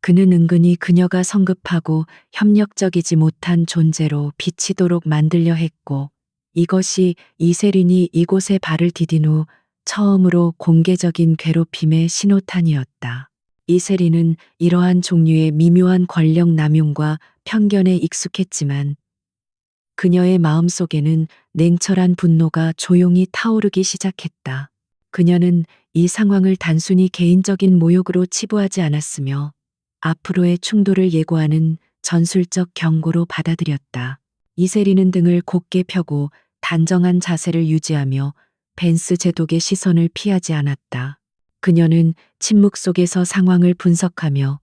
그는 은근히 그녀가 성급하고 협력적이지 못한 존재로 비치도록 만들려 했고, 이것이 이세린이 이곳에 발을 디딘 후 처음으로 공개적인 괴롭힘의 신호탄이었다. 이세린은 이러한 종류의 미묘한 권력 남용과 편견에 익숙했지만 그녀의 마음속에는 냉철한 분노가 조용히 타오르기 시작했다. 그녀는 이 상황을 단순히 개인적인 모욕으로 치부하지 않았으며 앞으로의 충돌을 예고하는 전술적 경고로 받아들였다. 이세리는 등을 곧게 펴고 단정한 자세를 유지하며 벤스 제독의 시선을 피하지 않았다. 그녀는 침묵 속에서 상황을 분석하며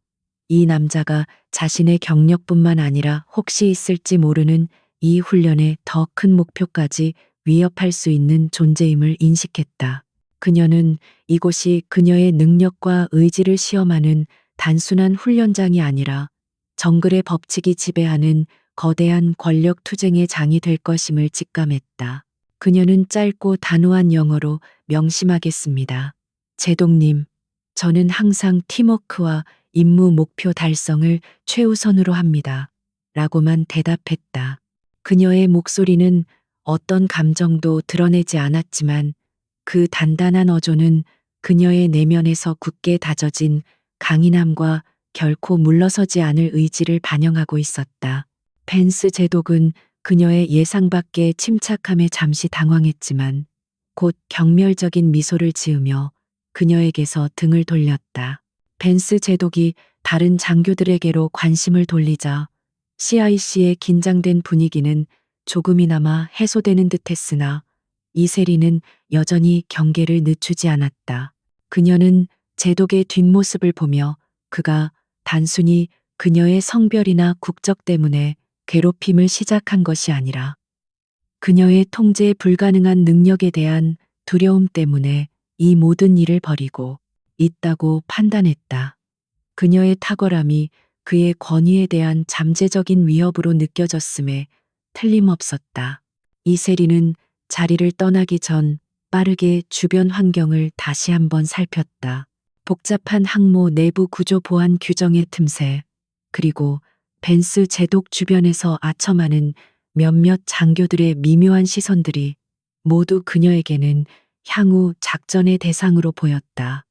이 남자가 자신의 경력뿐만 아니라 혹시 있을지 모르는 이 훈련의 더 큰 목표까지 위협할 수 있는 존재임을 인식했다. 그녀는 이곳이 그녀의 능력과 의지를 시험하는 단순한 훈련장이 아니라 정글의 법칙이 지배하는 거대한 권력 투쟁의 장이 될 것임을 직감했다. 그녀는 짧고 단호한 영어로 명심하겠습니다. 제독님, 저는 항상 팀워크와 임무 목표 달성을 최우선으로 합니다. 라고만 대답했다. 그녀의 목소리는 어떤 감정도 드러내지 않았지만 그 단단한 어조는 그녀의 내면에서 굳게 다져진 강인함과 결코 물러서지 않을 의지를 반영하고 있었다. 벤스 제독은 그녀의 예상 밖의 침착함에 잠시 당황했지만 곧 경멸적인 미소를 지으며 그녀에게서 등을 돌렸다. 벤스 제독이 다른 장교들에게로 관심을 돌리자 CIC의 긴장된 분위기는 조금이나마 해소되는 듯했으나 이세리는 여전히 경계를 늦추지 않았다. 그녀는 제독의 뒷모습을 보며 그가 단순히 그녀의 성별이나 국적 때문에 괴롭힘을 시작한 것이 아니라 그녀의 통제 불가능한 능력에 대한 두려움 때문에 이 모든 일을 벌이고 있다고 판단했다. 그녀의 탁월함이 그의 권위에 대한 잠재적인 위협으로 느껴졌음에 틀림없었다. 이세리는 자리를 떠나기 전 빠르게 주변 환경을 다시 한번 살폈다. 복잡한 항모 내부 구조 보안 규정의 틈새, 그리고 벤스 제독 주변에서 아첨하는 몇몇 장교들의 미묘한 시선들이 모두 그녀에게는 향후 작전의 대상으로 보였다.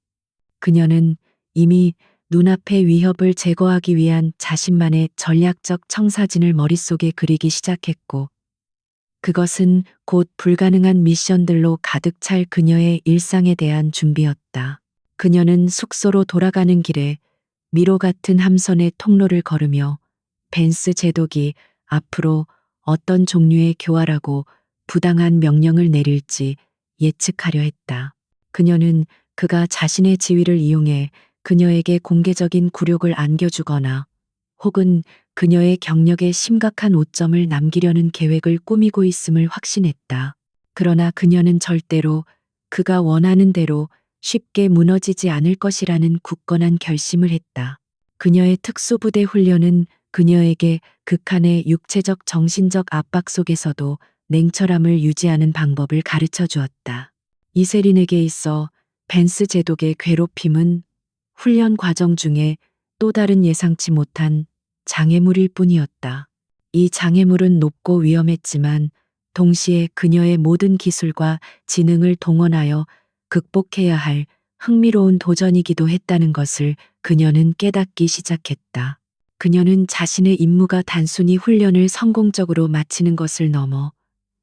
그녀는 이미 눈앞의 위협을 제거하기 위한 자신만의 전략적 청사진을 머릿속에 그리기 시작했고, 그것은 곧 불가능한 미션들로 가득 찰 그녀의 일상에 대한 준비였다. 그녀는 숙소로 돌아가는 길에 미로 같은 함선의 통로를 걸으며 벤스 제독이 앞으로 어떤 종류의 교활하고 부당한 명령을 내릴지 예측하려 했다. 그녀는 그가 자신의 지위를 이용해 그녀에게 공개적인 굴욕을 안겨주거나 혹은 그녀의 경력에 심각한 오점을 남기려는 계획을 꾸미고 있음을 확신했다. 그러나 그녀는 절대로 그가 원하는 대로 쉽게 무너지지 않을 것이라는 굳건한 결심을 했다. 그녀의 특수부대 훈련은 그녀에게 극한의 육체적 정신적 압박 속에서도 냉철함을 유지하는 방법을 가르쳐 주었다. 이세린에게 있어 벤스 제독의 괴롭힘은 훈련 과정 중에 또 다른 예상치 못한 장애물일 뿐이었다. 이 장애물은 높고 위험했지만 동시에 그녀의 모든 기술과 지능을 동원하여 극복해야 할 흥미로운 도전이기도 했다는 것을 그녀는 깨닫기 시작했다. 그녀는 자신의 임무가 단순히 훈련을 성공적으로 마치는 것을 넘어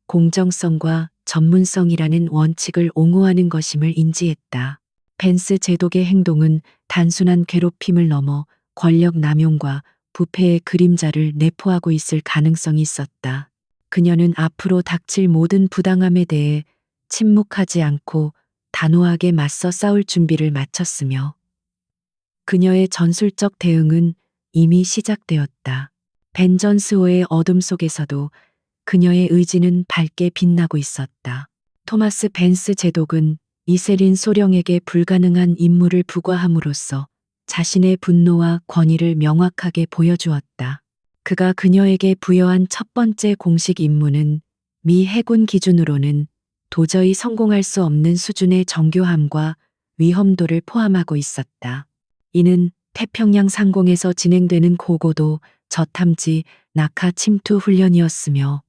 공정성과 전문성이라는 원칙을 옹호하는 것임을 인지했다. 벤스 제독의 행동은 단순한 괴롭힘을 넘어 권력 남용과 부패의 그림자를 내포하고 있을 가능성이 있었다. 그녀는 앞으로 닥칠 모든 부당함에 대해 침묵하지 않고 단호하게 맞서 싸울 준비를 마쳤으며 그녀의 전술적 대응은 이미 시작되었다. 벤전스호의 어둠 속에서도 그녀의 의지는 밝게 빛나고 있었다. 토마스 벤스 제독은 이세린 소령에게 불가능한 임무를 부과함으로써 자신의 분노와 권위를 명확하게 보여주었다. 그가 그녀에게 부여한 첫 번째 공식 임무는 미 해군 기준으로는 도저히 성공할 수 없는 수준의 정교함과 위험도를 포함하고 있었다. 이는 태평양 상공에서 진행되는 고고도 저탐지 낙하 침투 훈련이었으며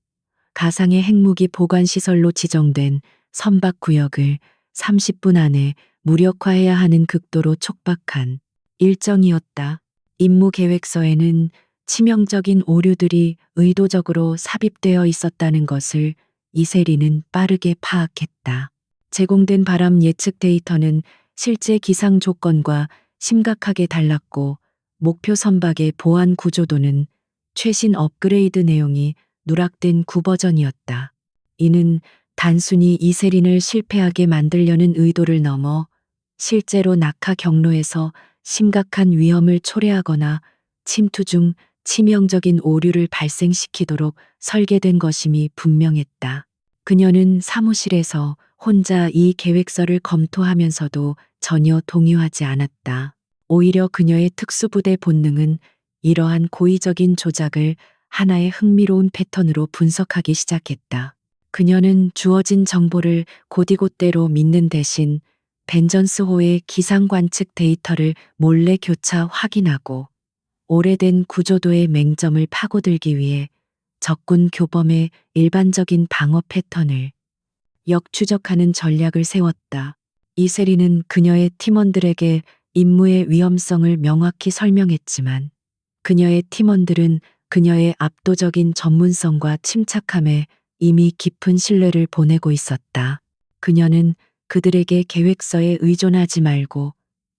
가상의 핵무기 보관시설로 지정된 선박 구역을 30분 안에 무력화해야 하는 극도로 촉박한 일정이었다. 임무 계획서에는 치명적인 오류들이 의도적으로 삽입되어 있었다는 것을 이세리는 빠르게 파악했다. 제공된 바람 예측 데이터는 실제 기상 조건과 심각하게 달랐고 목표 선박의 보안 구조도는 최신 업그레이드 내용이 누락된 구버전이었다. 이는 단순히 이세린을 실패하게 만들려는 의도를 넘어 실제로 낙하 경로에서 심각한 위험을 초래하거나 침투 중 치명적인 오류를 발생시키도록 설계된 것임이 분명했다. 그녀는 사무실에서 혼자 이 계획서를 검토하면서도 전혀 동요하지 않았다. 오히려 그녀의 특수부대 본능은 이러한 고의적인 조작을 하나의 흥미로운 패턴으로 분석하기 시작했다. 그녀는 주어진 정보를 곧이곧대로 믿는 대신 벤전스호의 기상 관측 데이터를 몰래 교차 확인하고 오래된 구조도의 맹점을 파고들기 위해 적군 교범의 일반적인 방어 패턴을 역추적하는 전략을 세웠다. 이세리는 그녀의 팀원들에게 임무의 위험성을 명확히 설명했지만 그녀의 팀원들은 그녀의 압도적인 전문성과 침착함에 이미 깊은 신뢰를 보내고 있었다. 그녀는 그들에게 계획서에 의존하지 말고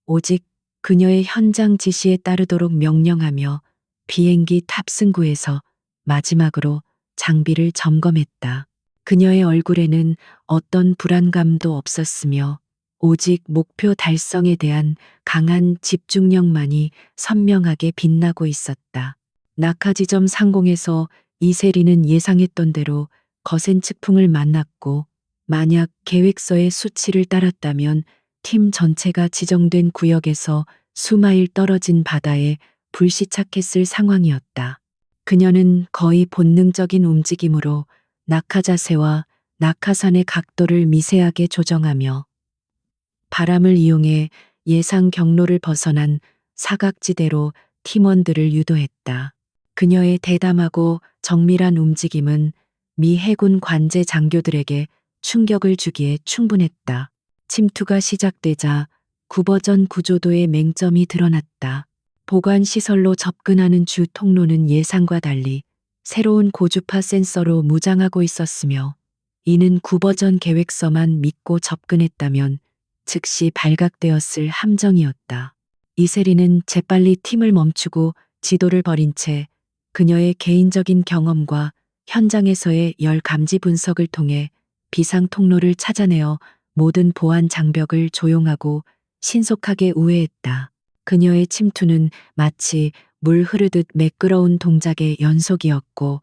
오직 그녀의 현장 지시에 따르도록 명령하며 비행기 탑승구에서 마지막으로 장비를 점검했다. 그녀의 얼굴에는 어떤 불안감도 없었으며 오직 목표 달성에 대한 강한 집중력만이 선명하게 빛나고 있었다. 낙하지점 상공에서 이세리는 예상했던 대로 거센 측풍을 만났고 만약 계획서의 수치를 따랐다면 팀 전체가 지정된 구역에서 수마일 떨어진 바다에 불시착했을 상황이었다. 그녀는 거의 본능적인 움직임으로 낙하 자세와 낙하산의 각도를 미세하게 조정하며 바람을 이용해 예상 경로를 벗어난 사각지대로 팀원들을 유도했다. 그녀의 대담하고 정밀한 움직임은 미 해군 관제 장교들에게 충격을 주기에 충분했다. 침투가 시작되자 구버전 구조도의 맹점이 드러났다. 보관시설로 접근하는 주 통로는 예상과 달리 새로운 고주파 센서로 무장하고 있었으며 이는 구버전 계획서만 믿고 접근했다면 즉시 발각되었을 함정이었다. 이세리는 재빨리 팀을 멈추고 지도를 버린 채 그녀의 개인적인 경험과 현장에서의 열 감지 분석을 통해 비상 통로를 찾아내어 모든 보안 장벽을 조용하고 신속하게 우회했다. 그녀의 침투는 마치 물 흐르듯 매끄러운 동작의 연속이었고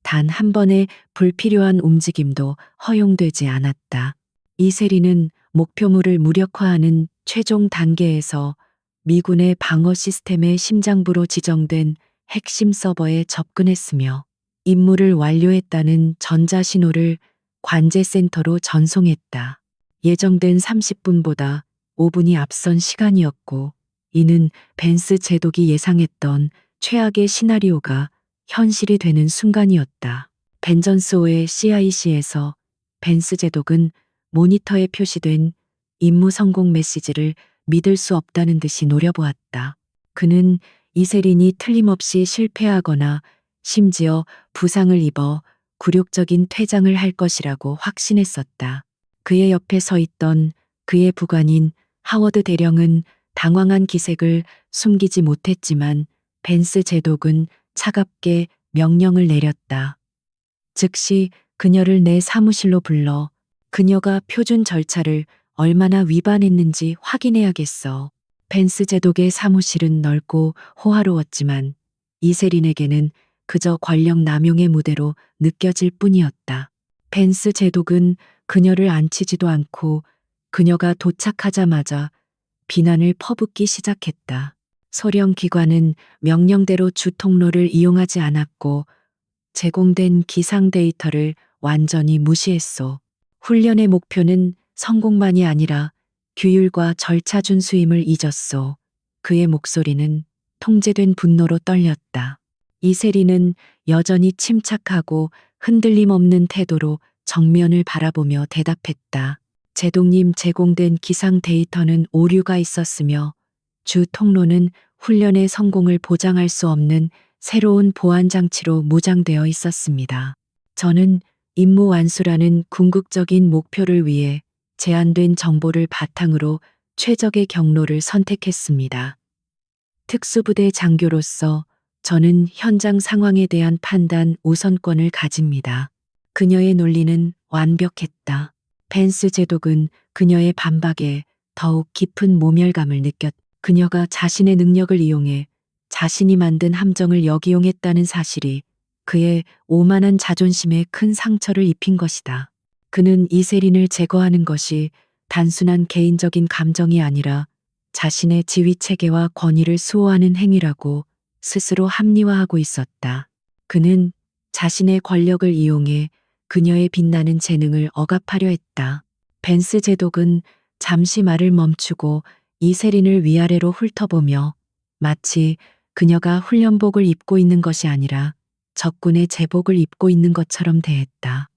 단 한 번의 불필요한 움직임도 허용되지 않았다. 이세리는 목표물을 무력화하는 최종 단계에서 미군의 방어 시스템의 심장부로 지정된 핵심 서버에 접근했으며 임무를 완료했다는 전자신호를 관제센터로 전송했다. 예정된 30분보다 5분이 앞선 시간이었고 이는 벤스 제독이 예상했던 최악의 시나리오가 현실이 되는 순간이었다. 벤전스호의 CIC에서 벤스 제독은 모니터에 표시된 임무 성공 메시지를 믿을 수 없다는 듯이 노려보았다. 그는 이세린이 틀림없이 실패하거나 심지어 부상을 입어 굴욕적인 퇴장을 할 것이라고 확신했었다. 그의 옆에 서 있던 그의 부관인 하워드 대령은 당황한 기색을 숨기지 못했지만 벤스 제독은 차갑게 명령을 내렸다. 즉시 그녀를 내 사무실로 불러 그녀가 표준 절차를 얼마나 위반했는지 확인해야겠어. 벤스 제독의 사무실은 넓고 호화로웠지만 이세린에게는 그저 권력 남용의 무대로 느껴질 뿐이었다. 벤스 제독은 그녀를 앉히지도 않고 그녀가 도착하자마자 비난을 퍼붓기 시작했다. 소령 기관은 명령대로 주 통로를 이용하지 않았고 제공된 기상 데이터를 완전히 무시했소. 훈련의 목표는 성공만이 아니라 규율과 절차 준수임을 잊었소. 그의 목소리는 통제된 분노로 떨렸다. 이세리는 여전히 침착하고 흔들림 없는 태도로 정면을 바라보며 대답했다. 제독님, 제공된 기상 데이터는 오류가 있었으며 주 통로는 훈련의 성공을 보장할 수 없는 새로운 보안 장치로 무장되어 있었습니다. 저는 임무 완수라는 궁극적인 목표를 위해 제한된 정보를 바탕으로 최적의 경로를 선택했습니다. 특수부대 장교로서 저는 현장 상황에 대한 판단 우선권을 가집니다. 그녀의 논리는 완벽했다. 벤스 제독은 그녀의 반박에 더욱 깊은 모멸감을 느꼈. 그녀가 자신의 능력을 이용해 자신이 만든 함정을 역이용했다는 사실이 그의 오만한 자존심에 큰 상처를 입힌 것이다. 그는 이세린을 제거하는 것이 단순한 개인적인 감정이 아니라 자신의 지휘 체계와 권위를 수호하는 행위라고 스스로 합리화하고 있었다. 그는 자신의 권력을 이용해 그녀의 빛나는 재능을 억압하려 했다. 벤스 제독은 잠시 말을 멈추고 이세린을 위아래로 훑어보며 마치 그녀가 훈련복을 입고 있는 것이 아니라 적군의 제복을 입고 있는 것처럼 대했다.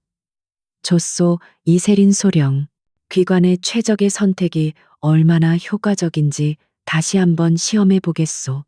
조소 이세린 소령, 귀관의 최적의 선택이 얼마나 효과적인지 다시 한번 시험해 보겠소.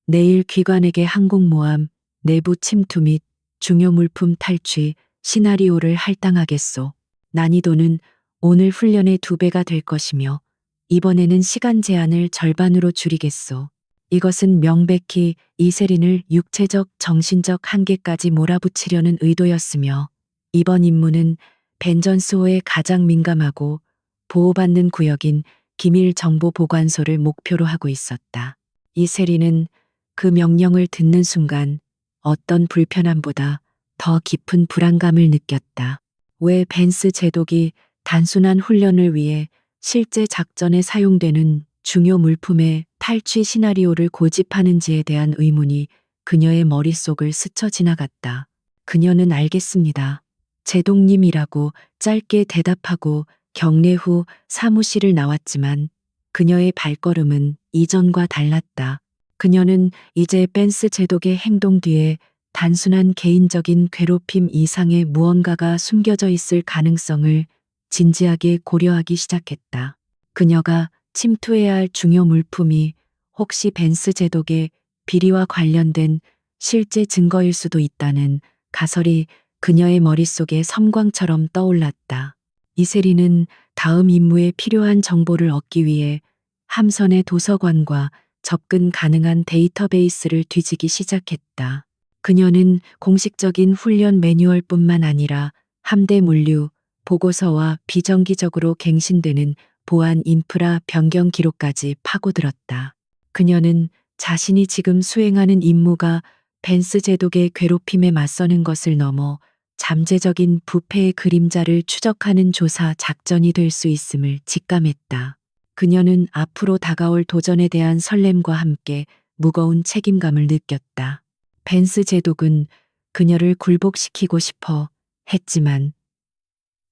내일 귀관에게 항공모함, 내부 침투 및 중요 물품 탈취 시나리오를 할당하겠소. 난이도는 오늘 훈련의 2배가 될 것이며 이번에는 시간 제한을 절반으로 줄이겠소. 이것은 명백히 이세린을 육체적, 정신적 한계까지 몰아붙이려는 의도였으며 이번 임무는 벤전스호의 가장 민감하고 보호받는 구역인 기밀정보보관소를 목표로 하고 있었다. 이세린은 그 명령을 듣는 순간 어떤 불편함보다 더 깊은 불안감을 느꼈다. 왜 벤스 제독이 단순한 훈련을 위해 실제 작전에 사용되는 중요 물품의 탈취 시나리오를 고집하는지에 대한 의문이 그녀의 머릿속을 스쳐 지나갔다. 그녀는 알겠습니다. 제독님이라고 짧게 대답하고 경례 후 사무실을 나왔지만 그녀의 발걸음은 이전과 달랐다. 그녀는 이제 벤스 제독의 행동 뒤에 단순한 개인적인 괴롭힘 이상의 무언가가 숨겨져 있을 가능성을 진지하게 고려하기 시작했다. 그녀가 침투해야 할 중요 물품이 혹시 벤스 제독의 비리와 관련된 실제 증거일 수도 있다는 가설이 그녀의 머릿속에 섬광처럼 떠올랐다. 이세리는 다음 임무에 필요한 정보를 얻기 위해 함선의 도서관과 접근 가능한 데이터베이스를 뒤지기 시작했다. 그녀는 공식적인 훈련 매뉴얼뿐만 아니라 함대 물류, 보고서와 비정기적으로 갱신되는 보안 인프라 변경 기록까지 파고들었다. 그녀는 자신이 지금 수행하는 임무가 벤스 제독의 괴롭힘에 맞서는 것을 넘어 잠재적인 부패의 그림자를 추적하는 조사 작전이 될 수 있음을 직감했다. 그녀는 앞으로 다가올 도전에 대한 설렘과 함께 무거운 책임감을 느꼈다. 벤스 제독은 그녀를 굴복시키고 싶어 했지만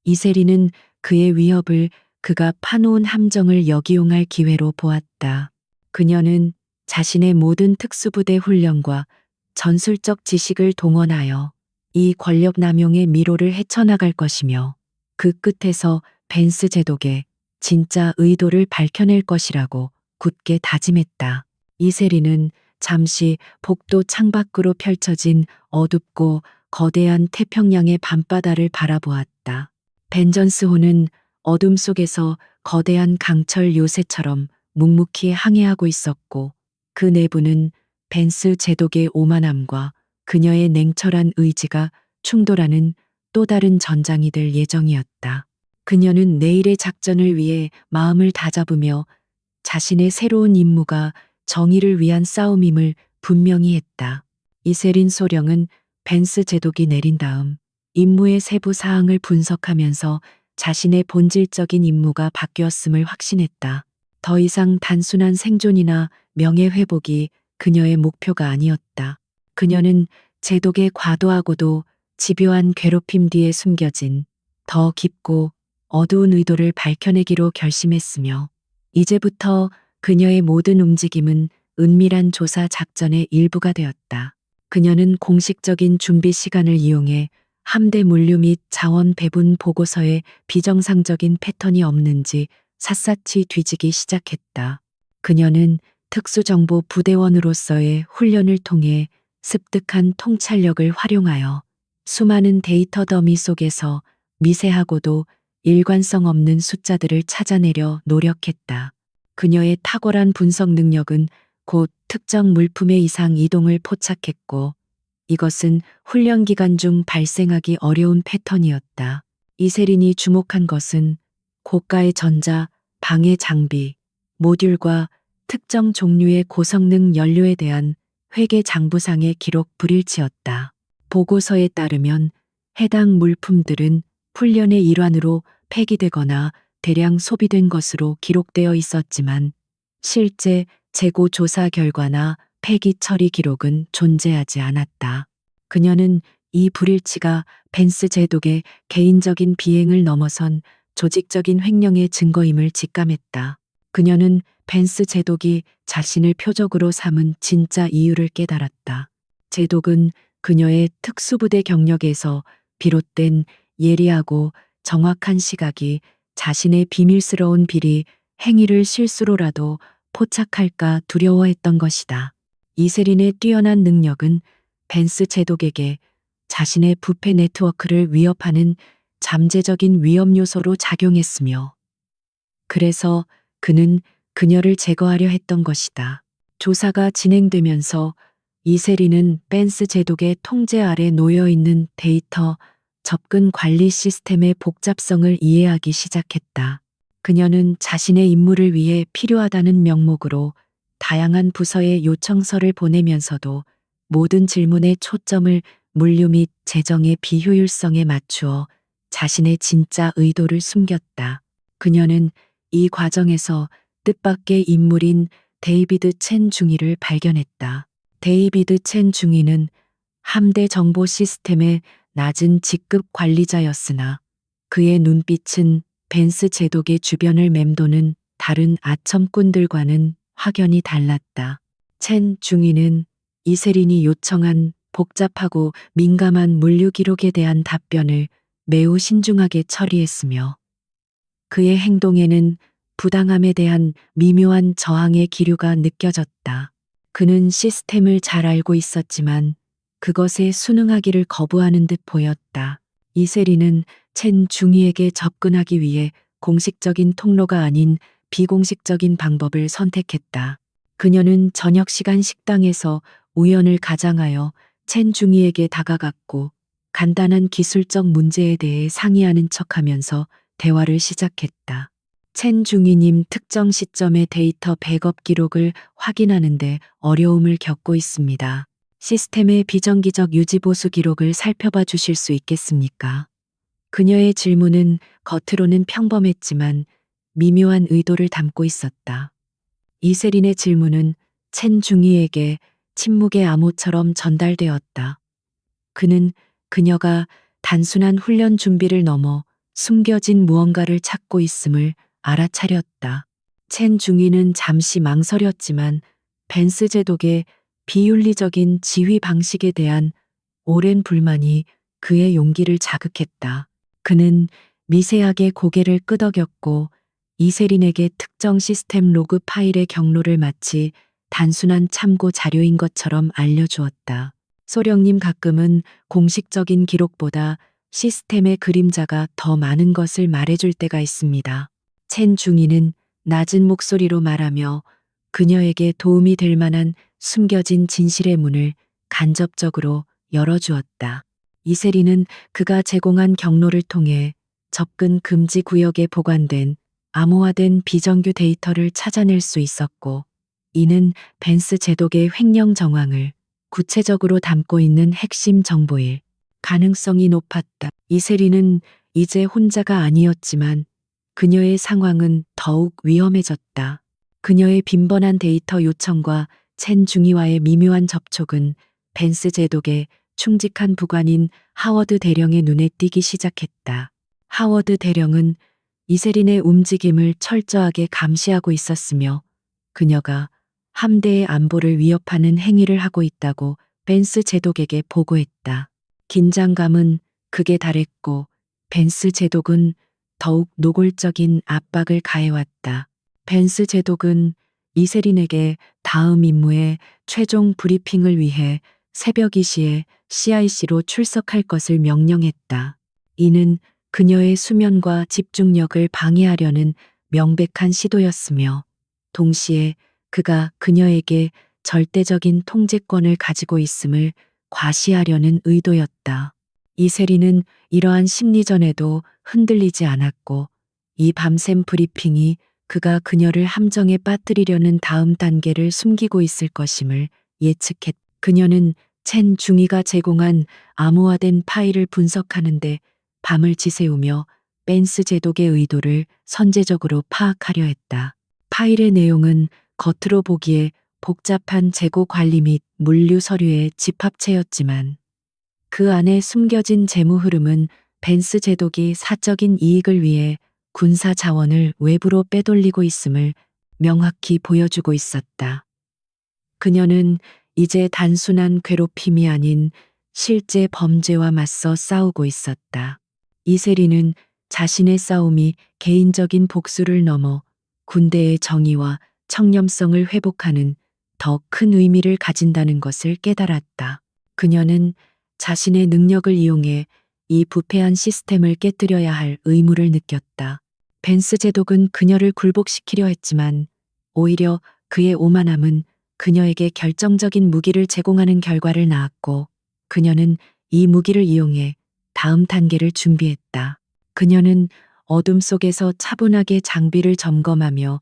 이세리는 그의 위협을 그가 파놓은 함정을 역이용할 기회로 보았다. 그녀는 자신의 모든 특수부대 훈련과 전술적 지식을 동원하여 이 권력 남용의 미로를 헤쳐나갈 것이며 그 끝에서 벤스 제독의 진짜 의도를 밝혀낼 것이라고 굳게 다짐했다. 이세리는 잠시 복도 창밖으로 펼쳐진 어둡고 거대한 태평양의 밤바다를 바라보았다. 벤전스호는 어둠 속에서 거대한 강철 요새처럼 묵묵히 항해하고 있었고 그 내부는 벤스 제독의 오만함과 그녀의 냉철한 의지가 충돌하는 또 다른 전장이 될 예정이었다. 그녀는 내일의 작전을 위해 마음을 다잡으며 자신의 새로운 임무가 정의를 위한 싸움임을 분명히 했다. 이세린 소령은 벤스 제독이 내린 다음 임무의 세부 사항을 분석하면서 자신의 본질적인 임무가 바뀌었음을 확신했다. 더 이상 단순한 생존이나 명예회복이 그녀의 목표가 아니었다. 그녀는 제독의 과도하고도 집요한 괴롭힘 뒤에 숨겨진 더 깊고 어두운 의도를 밝혀내기로 결심했으며 이제부터 그녀의 모든 움직임은 은밀한 조사 작전의 일부가 되었다. 그녀는 공식적인 준비 시간을 이용해 함대 물류 및 자원 배분 보고서에 비정상적인 패턴이 없는지 샅샅이 뒤지기 시작했다. 그녀는 특수정보 부대원으로서의 훈련을 통해 습득한 통찰력을 활용하여 수많은 데이터 더미 속에서 미세하고도 일관성 없는 숫자들을 찾아내려 노력했다. 그녀의 탁월한 분석 능력은 곧 특정 물품의 이상 이동을 포착했고, 이것은 훈련 기간 중 발생하기 어려운 패턴이었다. 이세린이 주목한 것은 고가의 전자, 방해 장비, 모듈과 특정 종류의 고성능 연료에 대한 회계 장부상의 기록 불일치였다. 보고서에 따르면 해당 물품들은 훈련의 일환으로 폐기되거나 대량 소비된 것으로 기록되어 있었지만 실제 재고 조사 결과나 폐기 처리 기록은 존재하지 않았다. 그녀는 이 불일치가 벤스 제독의 개인적인 비행을 넘어선 조직적인 횡령의 증거임을 직감했다. 그녀는 벤스 제독이 자신을 표적으로 삼은 진짜 이유를 깨달았다. 제독은 그녀의 특수부대 경력에서 비롯된 예리하고 정확한 시각이 자신의 비밀스러운 비리 행위를 실수로라도 포착할까 두려워했던 것이다. 이세린의 뛰어난 능력은 벤스 제독에게 자신의 부패 네트워크를 위협하는 잠재적인 위험 요소로 작용했으며, 그래서 그는 그녀를 제거하려 했던 것이다. 조사가 진행되면서 이세린은 벤스 제독의 통제 아래 놓여 있는 데이터 접근 관리 시스템의 복잡성을 이해하기 시작했다. 그녀는 자신의 임무를 위해 필요하다는 명목으로 다양한 부서에 요청서를 보내면서도 모든 질문의 초점을 물류 및 재정의 비효율성에 맞추어 자신의 진짜 의도를 숨겼다. 그녀는 이 과정에서 뜻밖의 인물인 데이비드 첸 중위를 발견했다. 데이비드 첸 중위는 함대 정보 시스템의 낮은 직급 관리자였으나 그의 눈빛은 벤스 제독의 주변을 맴도는 다른 아첨꾼들과는 확연히 달랐다. 첸 중위는 이세린이 요청한 복잡하고 민감한 물류 기록에 대한 답변을 매우 신중하게 처리했으며, 그의 행동에는 부당함에 대한 미묘한 저항의 기류가 느껴졌다. 그는 시스템을 잘 알고 있었지만 그것에 순응하기를 거부하는 듯 보였다. 이세린은 첸 중위에게 접근하기 위해 공식적인 통로가 아닌 비공식적인 방법을 선택했다. 그녀는 저녁 시간 식당에서 우연을 가장하여 첸 중위에게 다가갔고 간단한 기술적 문제에 대해 상의하는 척하면서 대화를 시작했다. 첸 중위님, 특정 시점의 데이터 백업 기록을 확인하는데 어려움을 겪고 있습니다. 시스템의 비정기적 유지보수 기록을 살펴봐 주실 수 있겠습니까? 그녀의 질문은 겉으로는 평범했지만 미묘한 의도를 담고 있었다. 이세린의 질문은 첸 중위에게 침묵의 암호처럼 전달되었다. 그는 그녀가 단순한 훈련 준비를 넘어 숨겨진 무언가를 찾고 있음을 알아차렸다. 첸 중위는 잠시 망설였지만 벤스 제독의 비윤리적인 지휘 방식에 대한 오랜 불만이 그의 용기를 자극했다. 그는 미세하게 고개를 끄덕였고 이세린에게 특정 시스템 로그 파일의 경로를 마치 단순한 참고 자료인 것처럼 알려주었다. 소령님, 가끔은 공식적인 기록보다 시스템의 그림자가 더 많은 것을 말해줄 때가 있습니다. 첸 중위는 낮은 목소리로 말하며 그녀에게 도움이 될 만한 숨겨진 진실의 문을 간접적으로 열어주었다. 이세린은 그가 제공한 경로를 통해 접근 금지 구역에 보관된 암호화된 비정규 데이터를 찾아낼 수 있었고, 이는 벤스 제독의 횡령 정황을 구체적으로 담고 있는 핵심 정보일 가능성이 높았다. 이세린은 이제 혼자가 아니었지만 그녀의 상황은 더욱 위험해졌다. 그녀의 빈번한 데이터 요청과 첸 중위와의 미묘한 접촉은 벤스 제독의 충직한 부관인 하워드 대령의 눈에 띄기 시작했다. 하워드 대령은 이세린의 움직임을 철저하게 감시하고 있었으며 그녀가 함대의 안보를 위협하는 행위를 하고 있다고 벤스 제독에게 보고했다. 긴장감은 극에 달했고 벤스 제독은 더욱 노골적인 압박을 가해왔다. 벤스 제독은 이세린에게 다음 임무의 최종 브리핑을 위해 새벽 2시에 CIC로 출석할 것을 명령했다. 이는 그녀의 수면과 집중력을 방해하려는 명백한 시도였으며 동시에 그가 그녀에게 절대적인 통제권을 가지고 있음을 과시하려는 의도였다. 이세리는 이러한 심리전에도 흔들리지 않았고 이 밤샘 브리핑이 그가 그녀를 함정에 빠뜨리려는 다음 단계를 숨기고 있을 것임을 예측했다. 그녀는 첸 중위가 제공한 암호화된 파일을 분석하는데 밤을 지새우며 벤스 제독의 의도를 선제적으로 파악하려 했다. 파일의 내용은 겉으로 보기에 복잡한 재고 관리 및 물류 서류의 집합체였지만 그 안에 숨겨진 재무 흐름은 벤스 제독이 사적인 이익을 위해 군사 자원을 외부로 빼돌리고 있음을 명확히 보여주고 있었다. 그녀는 이제 단순한 괴롭힘이 아닌 실제 범죄와 맞서 싸우고 있었다. 이세리는 자신의 싸움이 개인적인 복수를 넘어 군대의 정의와 청렴성을 회복하는 더 큰 의미를 가진다는 것을 깨달았다. 그녀는 자신의 능력을 이용해 이 부패한 시스템을 깨뜨려야 할 의무를 느꼈다. 벤스 제독은 그녀를 굴복시키려 했지만 오히려 그의 오만함은 그녀에게 결정적인 무기를 제공하는 결과를 낳았고 그녀는 이 무기를 이용해 다음 단계를 준비했다. 그녀는 어둠 속에서 차분하게 장비를 점검하며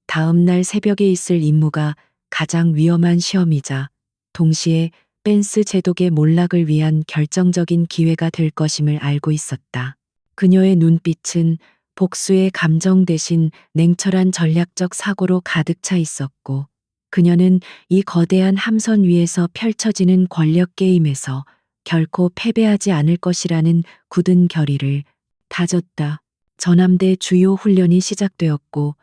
다음 날 새벽에 있을 임무가 가장 위험한 시험이자 동시에 벤스 제독의 몰락을 위한 결정적인 기회가 될 것임을 알고 있었다. 그녀의 눈빛은 복수의 감정 대신 냉철한 전략적 사고로 가득 차 있었고 그녀는 이 거대한 함선 위에서 펼쳐지는 권력 게임에서 결코 패배하지 않을 것이라는 굳은 결의를 다졌다. 전함대 주요 훈련이 시작되었고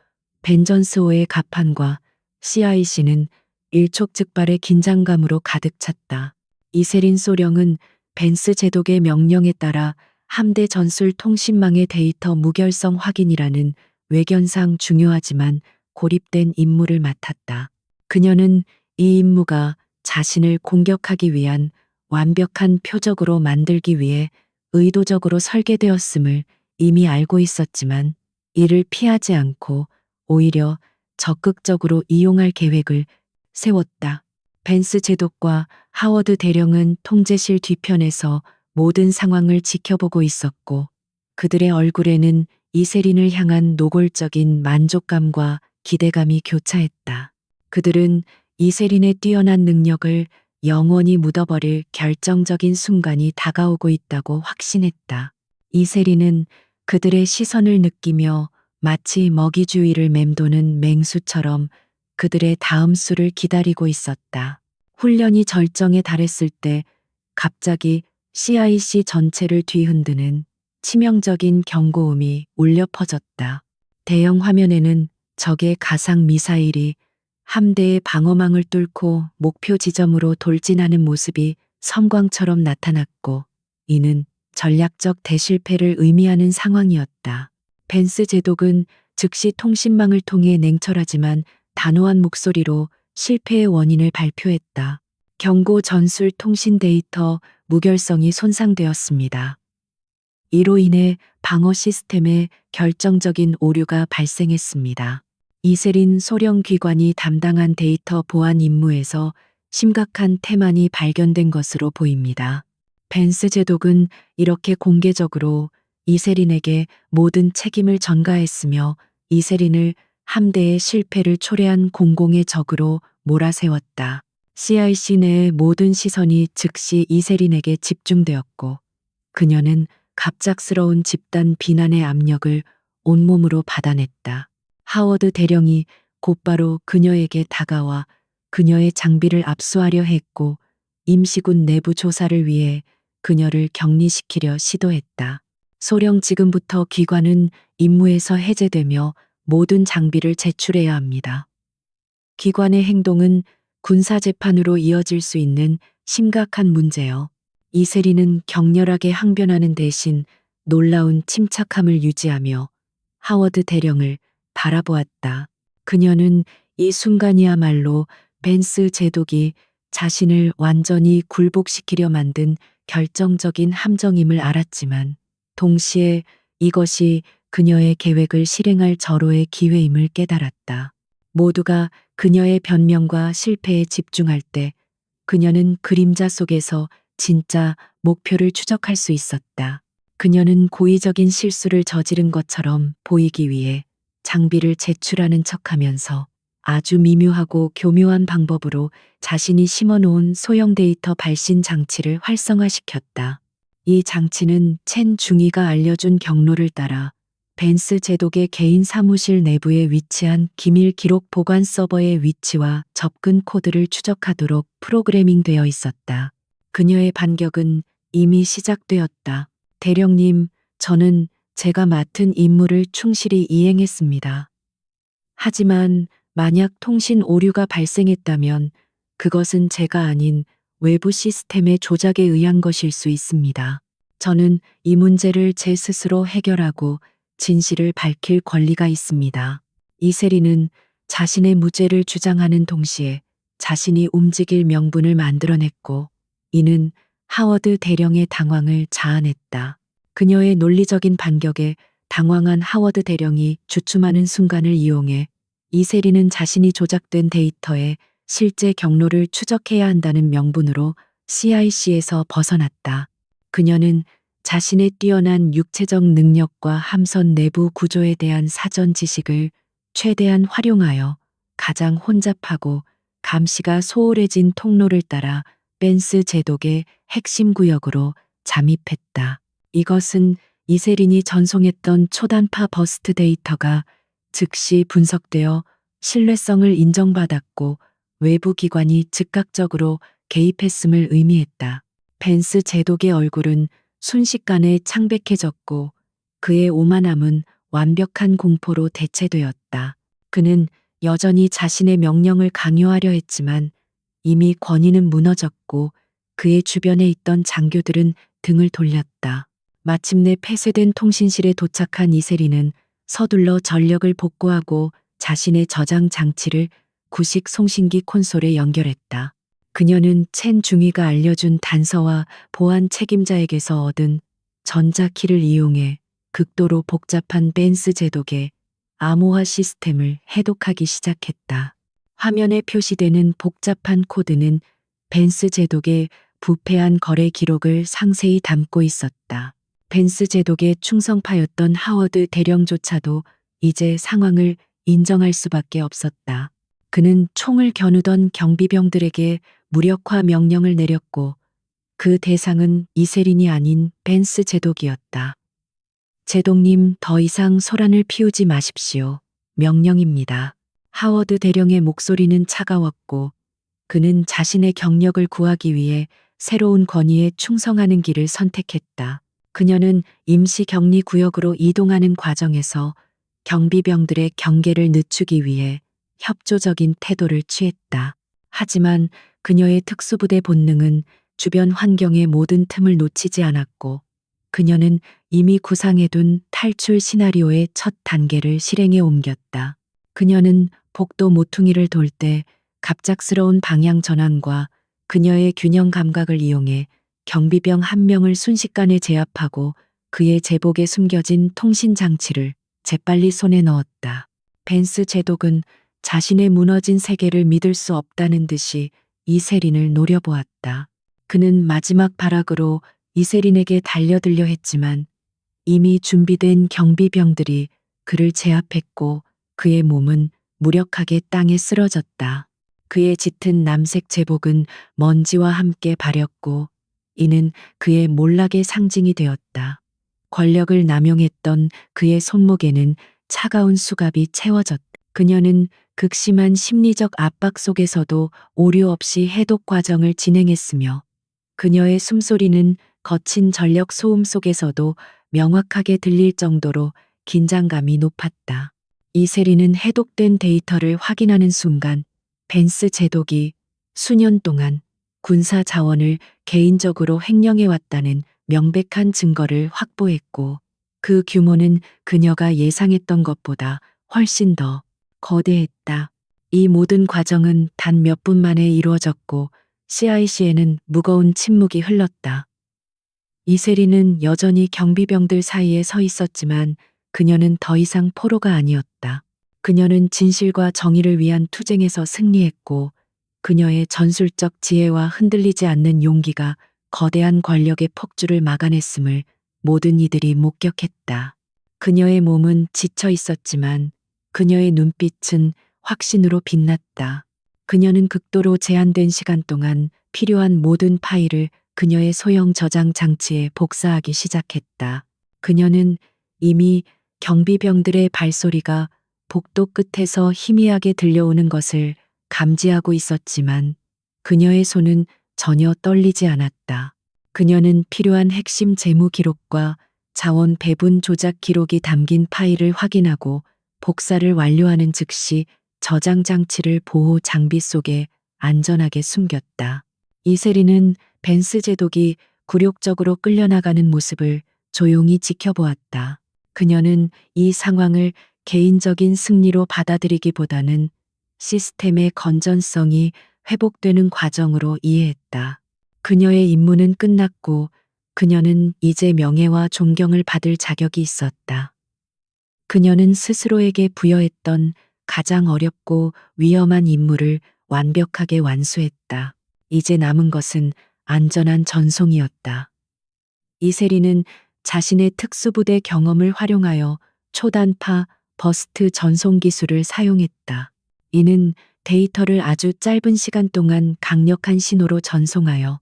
벤전스호의 갑판과 CIC는 일촉즉발의 긴장감으로 가득 찼다. 이세린 소령은 벤스 제독의 명령에 따라 함대 전술 통신망의 데이터 무결성 확인이라는 외견상 중요하지만 고립된 임무를 맡았다. 그녀는 이 임무가 자신을 공격하기 위한 완벽한 표적으로 만들기 위해 의도적으로 설계되었음을 이미 알고 있었지만 이를 피하지 않고 오히려 적극적으로 이용할 계획을 세웠다. 벤스 제독과 하워드 대령은 통제실 뒤편에서 모든 상황을 지켜보고 있었고 그들의 얼굴에는 이세린을 향한 노골적인 만족감과 기대감이 교차했다. 그들은 이세린의 뛰어난 능력을 영원히 묻어버릴 결정적인 순간이 다가오고 있다고 확신했다. 이세린은 그들의 시선을 느끼며 마치 먹이 주위를 맴도는 맹수처럼 그들의 다음 수를 기다리고 있었다. 훈련이 절정에 달했을 때 갑자기 CIC 전체를 뒤흔드는 치명적인 경고음이 울려 퍼졌다. 대형 화면에는 적의 가상 미사일이 함대의 방어망을 뚫고 목표 지점으로 돌진하는 모습이 섬광처럼 나타났고 이는 전략적 대실패를 의미하는 상황이었다. 벤스 제독은 즉시 통신망을 통해 냉철하지만 단호한 목소리로 실패의 원인을 발표했다. 경고 전술 통신 데이터 무결성이 손상되었습니다. 이로 인해 방어 시스템에 결정적인 오류가 발생했습니다. 이세린 소령 기관이 담당한 데이터 보안 임무에서 심각한 태만이 발견된 것으로 보입니다. 벤스 제독은 이렇게 공개적으로 이세린에게 모든 책임을 전가했으며 이세린을 함대의 실패를 초래한 공공의 적으로 몰아세웠다. CIC 내의 모든 시선이 즉시 이세린에게 집중되었고 그녀는 갑작스러운 집단 비난의 압력을 온몸으로 받아냈다. 하워드 대령이 곧바로 그녀에게 다가와 그녀의 장비를 압수하려 했고 임시군 내부 조사를 위해 그녀를 격리시키려 시도했다. 소령 지금부터 기관은 임무에서 해제되며 모든 장비를 제출해야 합니다. 기관의 행동은 군사재판으로 이어질 수 있는 심각한 문제요. 이세리는 격렬하게 항변하는 대신 놀라운 침착함을 유지하며 하워드 대령을 바라보았다. 그녀는 이 순간이야말로 벤스 제독이 자신을 완전히 굴복시키려 만든 결정적인 함정임을 알았지만 동시에 이것이 그녀의 계획을 실행할 절호의 기회임을 깨달았다. 모두가 그녀의 변명과 실패에 집중할 때 그녀는 그림자 속에서 진짜 목표를 추적할 수 있었다. 그녀는 고의적인 실수를 저지른 것처럼 보이기 위해 장비를 제출하는 척하면서 아주 미묘하고 교묘한 방법으로 자신이 심어놓은 소형 데이터 발신 장치를 활성화시켰다. 이 장치는 첸 중위가 알려준 경로를 따라 벤스 제독의 개인 사무실 내부에 위치한 기밀 기록 보관 서버의 위치와 접근 코드를 추적하도록 프로그래밍되어 있었다. 그녀의 반격은 이미 시작되었다. 대령님, 저는 제가 맡은 임무를 충실히 이행했습니다. 하지만 만약 통신 오류가 발생했다면 그것은 제가 아닌 외부 시스템의 조작에 의한 것일 수 있습니다. 저는 이 문제를 제 스스로 해결하고 진실을 밝힐 권리가 있습니다. 이세리는 자신의 무죄를 주장하는 동시에 자신이 움직일 명분을 만들어냈고 이는 하워드 대령의 당황을 자아냈다. 그녀의 논리적인 반격에 당황한 하워드 대령이 주춤하는 순간을 이용해 이세리는 자신이 조작된 데이터의 실제 경로를 추적해야 한다는 명분으로 CIC에서 벗어났다. 그녀는 자신의 뛰어난 육체적 능력과 함선 내부 구조에 대한 사전 지식을 최대한 활용하여 가장 혼잡하고 감시가 소홀해진 통로를 따라 벤스 제독의 핵심 구역으로 잠입했다. 이것은 이세린이 전송했던 초단파 버스트 데이터가 즉시 분석되어 신뢰성을 인정받았고 외부 기관이 즉각적으로 개입했음을 의미했다. 벤스 제독의 얼굴은 순식간에 창백해졌고 그의 오만함은 완벽한 공포로 대체되었다. 그는 여전히 자신의 명령을 강요하려 했지만 이미 권위는 무너졌고 그의 주변에 있던 장교들은 등을 돌렸다. 마침내 폐쇄된 통신실에 도착한 이세리는 서둘러 전력을 복구하고 자신의 저장 장치를 구식 송신기 콘솔에 연결했다. 그녀는 첸 중위가 알려준 단서와 보안 책임자에게서 얻은 전자키를 이용해 극도로 복잡한 벤스 제독의 암호화 시스템을 해독하기 시작했다. 화면에 표시되는 복잡한 코드는 벤스 제독의 부패한 거래 기록을 상세히 담고 있었다. 벤스 제독의 충성파였던 하워드 대령조차도 이제 상황을 인정할 수밖에 없었다. 그는 총을 겨누던 경비병들에게 무력화 명령을 내렸고 그 대상은 이세린이 아닌 벤스 제독이었다. 제독님, 더 이상 소란을 피우지 마십시오. 명령입니다. 하워드 대령의 목소리는 차가웠고 그는 자신의 경력을 구하기 위해 새로운 권위에 충성하는 길을 선택했다. 그녀는 임시 격리 구역으로 이동하는 과정에서 경비병들의 경계를 늦추기 위해 협조적인 태도를 취했다. 하지만 그녀의 특수부대 본능은 주변 환경의 모든 틈을 놓치지 않았고 그녀는 이미 구상해둔 탈출 시나리오의 첫 단계를 실행에 옮겼다. 그녀는 복도 모퉁이를 돌 때 갑작스러운 방향 전환과 그녀의 균형 감각을 이용해 경비병 한 명을 순식간에 제압하고 그의 제복에 숨겨진 통신 장치를 재빨리 손에 넣었다. 벤스 제독은 자신의 무너진 세계를 믿을 수 없다는 듯이 이세린을 노려보았다. 그는 마지막 발악으로 이세린에게 달려들려 했지만 이미 준비된 경비병들이 그를 제압했고 그의 몸은 무력하게 땅에 쓰러졌다. 그의 짙은 남색 제복은 먼지와 함께 바렸고 이는 그의 몰락의 상징이 되었다. 권력을 남용했던 그의 손목에는 차가운 수갑이 채워졌다. 그녀는 극심한 심리적 압박 속에서도 오류 없이 해독 과정을 진행했으며 그녀의 숨소리는 거친 전력 소음 속에서도 명확하게 들릴 정도로 긴장감이 높았다. 이세리는 해독된 데이터를 확인하는 순간 벤스 제독이 수년 동안 군사 자원을 개인적으로 횡령해왔다는 명백한 증거를 확보했고 그 규모는 그녀가 예상했던 것보다 훨씬 더 거대했다. 이 모든 과정은 단 몇 분 만에 이루어졌고 CIC에는 무거운 침묵이 흘렀다. 이세리는 여전히 경비병들 사이에 서 있었지만 그녀는 더 이상 포로가 아니었다. 그녀는 진실과 정의를 위한 투쟁에서 승리했고 그녀의 전술적 지혜와 흔들리지 않는 용기가 거대한 권력의 폭주를 막아냈음을 모든 이들이 목격했다. 그녀의 몸은 지쳐 있었지만 그녀의 눈빛은 확신으로 빛났다. 그녀는 극도로 제한된 시간 동안 필요한 모든 파일을 그녀의 소형 저장 장치에 복사하기 시작했다. 그녀는 이미 경비병들의 발소리가 복도 끝에서 희미하게 들려오는 것을 감지하고 있었지만 그녀의 손은 전혀 떨리지 않았다. 그녀는 필요한 핵심 재무 기록과 자원 배분 조작 기록이 담긴 파일을 확인하고 복사를 완료하는 즉시 저장 장치를 보호 장비 속에 안전하게 숨겼다. 이세리는 벤스 제독이 굴욕적으로 끌려나가는 모습을 조용히 지켜보았다. 그녀는 이 상황을 개인적인 승리로 받아들이기보다는 시스템의 건전성이 회복되는 과정으로 이해했다. 그녀의 임무는 끝났고 그녀는 이제 명예와 존경을 받을 자격이 있었다. 그녀는 스스로에게 부여했던 가장 어렵고 위험한 임무를 완벽하게 완수했다. 이제 남은 것은 안전한 전송이었다. 이세리는 자신의 특수부대 경험을 활용하여 초단파 버스트 전송 기술을 사용했다. 이는 데이터를 아주 짧은 시간 동안 강력한 신호로 전송하여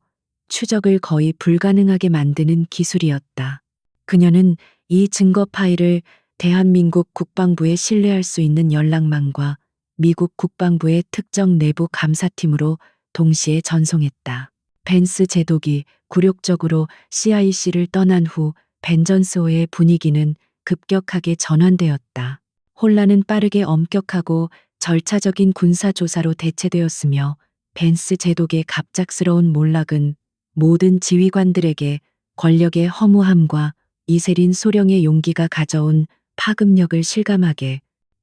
추적을 거의 불가능하게 만드는 기술이었다. 그녀는 이 증거 파일을 대한민국 국방부에 신뢰할 수 있는 연락망과 미국 국방부의 특정 내부 감사팀으로 동시에 전송했다. 벤스 제독이 굴욕적으로 CIC를 떠난 후 벤전스호의 분위기는 급격하게 전환되었다. 혼란은 빠르게 엄격하고 절차적인 군사조사로 대체되었으며 벤스 제독의 갑작스러운 몰락은 모든 지휘관들에게 권력의 허무함과 이세린 소령의 용기가 가져온 파급력을 실감하게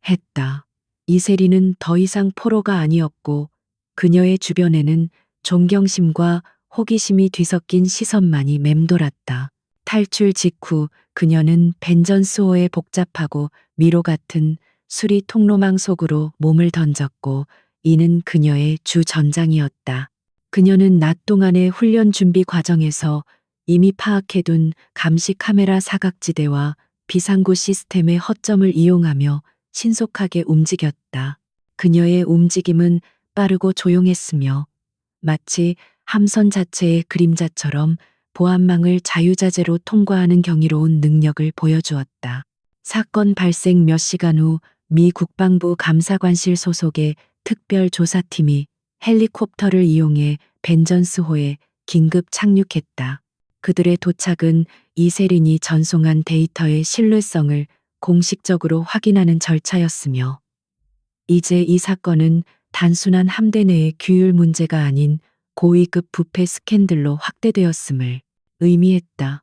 했다. 이세리는 더 이상 포로가 아니었고 그녀의 주변에는 존경심과 호기심이 뒤섞인 시선만이 맴돌았다. 탈출 직후 그녀는 벤전스호의 복잡하고 미로 같은 수리 통로망 속으로 몸을 던졌고 이는 그녀의 주 전장이었다. 그녀는 낮 동안의 훈련 준비 과정에서 이미 파악해둔 감시 카메라 사각지대와 비상구 시스템의 허점을 이용하며 신속하게 움직였다. 그녀의 움직임은 빠르고 조용했으며 마치 함선 자체의 그림자처럼 보안망을 자유자재로 통과하는 경이로운 능력을 보여주었다. 사건 발생 몇 시간 후 미 국방부 감사관실 소속의 특별조사팀이 헬리콥터를 이용해 벤전스호에 긴급 착륙했다. 그들의 도착은 이세린이 전송한 데이터의 신뢰성을 공식적으로 확인하는 절차였으며 이제 이 사건은 단순한 함대 내의 규율 문제가 아닌 고위급 부패 스캔들로 확대되었음을 의미했다.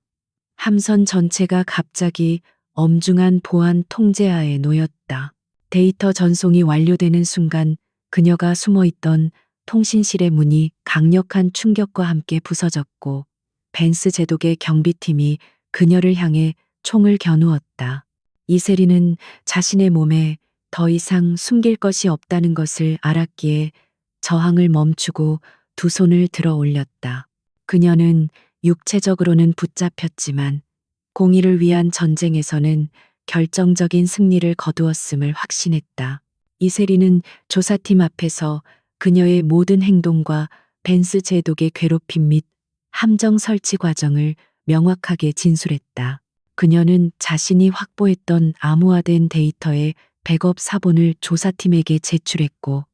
함선 전체가 갑자기 엄중한 보안 통제하에 놓였다. 데이터 전송이 완료되는 순간 그녀가 숨어있던 통신실의 문이 강력한 충격과 함께 부서졌고 벤스 제독의 경비팀이 그녀를 향해 총을 겨누었다. 이세리는 자신의 몸에 더 이상 숨길 것이 없다는 것을 알았기에 저항을 멈추고 두 손을 들어 올렸다. 그녀는 육체적으로는 붙잡혔지만 공의를 위한 전쟁에서는 결정적인 승리를 거두었음을 확신했다. 이세리는 조사팀 앞에서 그녀의 모든 행동과 벤스 제독의 괴롭힘 및 함정 설치 과정을 명확하게 진술했다. 그녀는 자신이 확보했던 암호화된 데이터의 백업 사본을 조사팀에게 제출했고